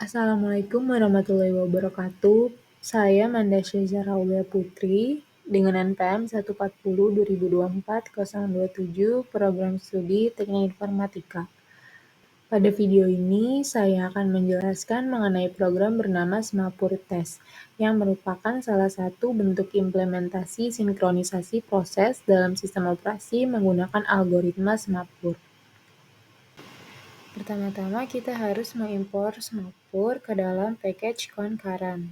Assalamualaikum warahmatullahi wabarakatuh. Saya Mandasya Zahrawiyah Putri dengan NPM 140-2024-027 Program Studi Teknik Informatika. Pada video ini, saya akan menjelaskan mengenai program bernama Semapur Test, yang merupakan salah satu bentuk implementasi sinkronisasi proses dalam sistem operasi menggunakan algoritma Semapur. Pertama-tama kita harus mengimpor Semapur ke dalam package concurrent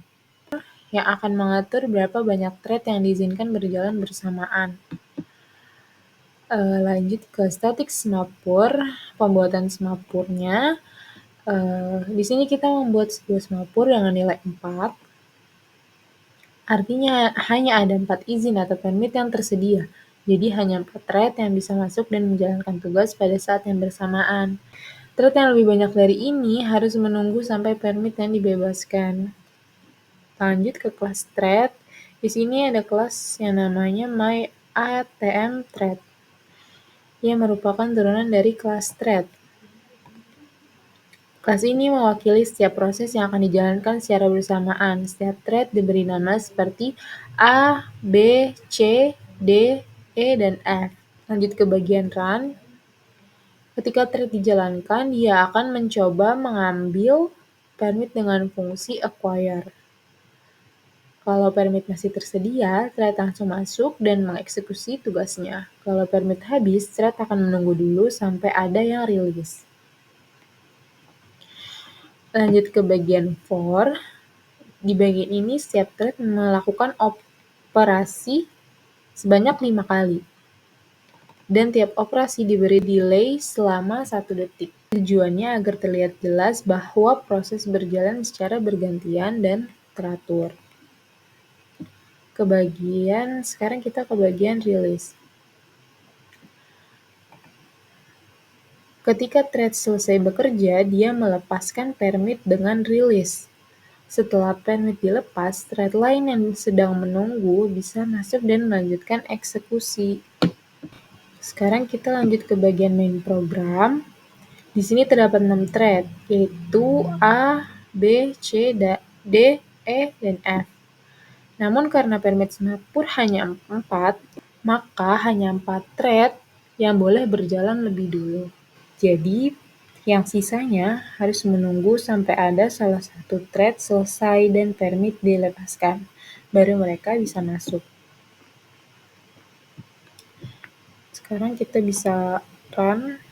yang akan mengatur berapa banyak thread yang diizinkan berjalan bersamaan. Lanjut ke static Semapur, pembuatan Semapurnya. Di sini kita membuat sebuah Semapur dengan nilai 4. Artinya hanya ada 4 izin atau permit yang tersedia. Jadi hanya 4 thread yang bisa masuk dan menjalankan tugas pada saat yang bersamaan. Thread yang lebih banyak dari ini harus menunggu sampai permit yang dibebaskan. Lanjut ke kelas thread. Di sini ada kelas yang namanya myATM_thread, yang merupakan turunan dari kelas thread. Kelas ini mewakili setiap proses yang akan dijalankan secara bersamaan. Setiap thread diberi nama seperti A, B, C, D, E, dan F. Lanjut ke bagian run. Ketika thread dijalankan, dia akan mencoba mengambil permit dengan fungsi acquire. Kalau permit masih tersedia, thread langsung masuk dan mengeksekusi tugasnya. Kalau permit habis, thread akan menunggu dulu sampai ada yang rilis. Lanjut ke bagian for. Di bagian ini, setiap thread melakukan operasi sebanyak 5 kali. Dan tiap operasi diberi delay selama 1 detik. Tujuannya agar terlihat jelas bahwa proses berjalan secara bergantian dan teratur. Sekarang kita ke bagian release. Ketika thread selesai bekerja, dia melepaskan permit dengan release. Setelah permit dilepas, thread lain yang sedang menunggu bisa masuk dan melanjutkan eksekusi. Sekarang kita lanjut ke bagian main program. Di sini terdapat 6 thread, yaitu A, B, C, D, E, dan F. Namun karena permit Semapur hanya 4, maka hanya 4 thread yang boleh berjalan lebih dulu. Jadi, yang sisanya harus menunggu sampai ada salah satu thread selesai dan permit dilepaskan, baru mereka bisa masuk. Sekarang kita bisa run.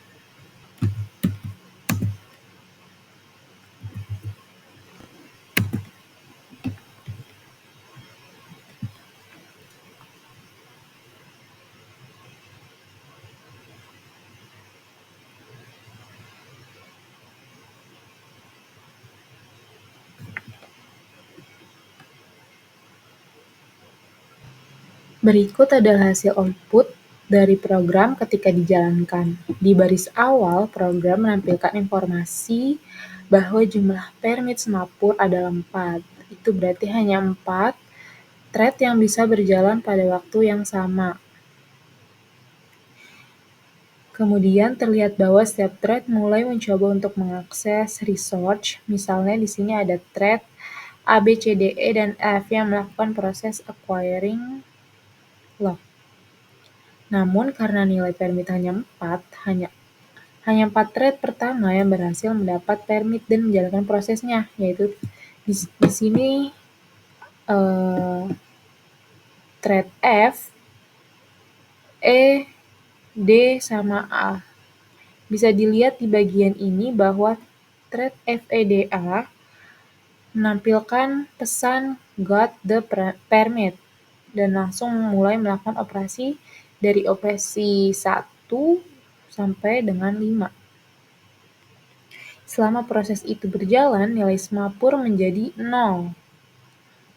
Berikut adalah hasil output dari program ketika dijalankan. Di baris awal, program menampilkan informasi bahwa jumlah permit Semapur adalah 4. Itu berarti hanya 4 thread yang bisa berjalan pada waktu yang sama. Kemudian terlihat bahwa setiap thread mulai mencoba untuk mengakses resource. Misalnya di sini ada thread A, B, C, D, E, dan F yang melakukan proses acquiring lock. Namun karena nilai permit hanya 4, hanya 4 thread pertama yang berhasil mendapat permit dan menjalankan prosesnya, yaitu di sini thread F, E, D, sama A. Bisa dilihat di bagian ini bahwa thread FEDA menampilkan pesan got the permit dan langsung mulai melakukan operasi dari operasi 1 sampai dengan 5. Selama proses itu berjalan, nilai Semapur menjadi 0.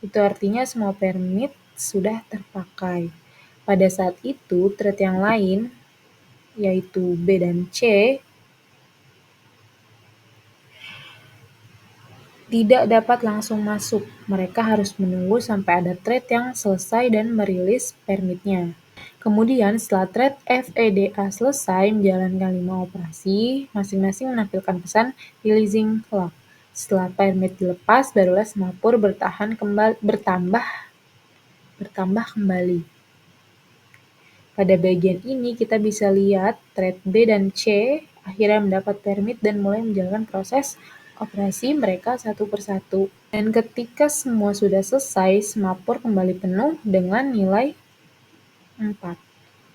Itu artinya semua permit sudah terpakai. Pada saat itu, thread yang lain, yaitu B dan C, tidak dapat langsung masuk. Mereka harus menunggu sampai ada thread yang selesai dan merilis permitnya. Kemudian setelah thread FEDA selesai menjalankan 5 operasi, masing-masing menampilkan pesan releasing lock. Setelah permit dilepas, barulah semapur bertambah kembali. Pada bagian ini kita bisa lihat thread B dan C akhirnya mendapat permit dan mulai menjalankan proses operasi mereka satu persatu. Dan ketika semua sudah selesai, semapur kembali penuh dengan nilai 4.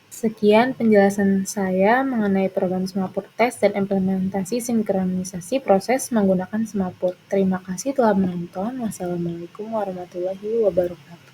Sekian penjelasan saya mengenai program semapur tes dan implementasi sinkronisasi proses menggunakan semapur. Terima kasih telah menonton. Wassalamualaikum warahmatullahi wabarakatuh.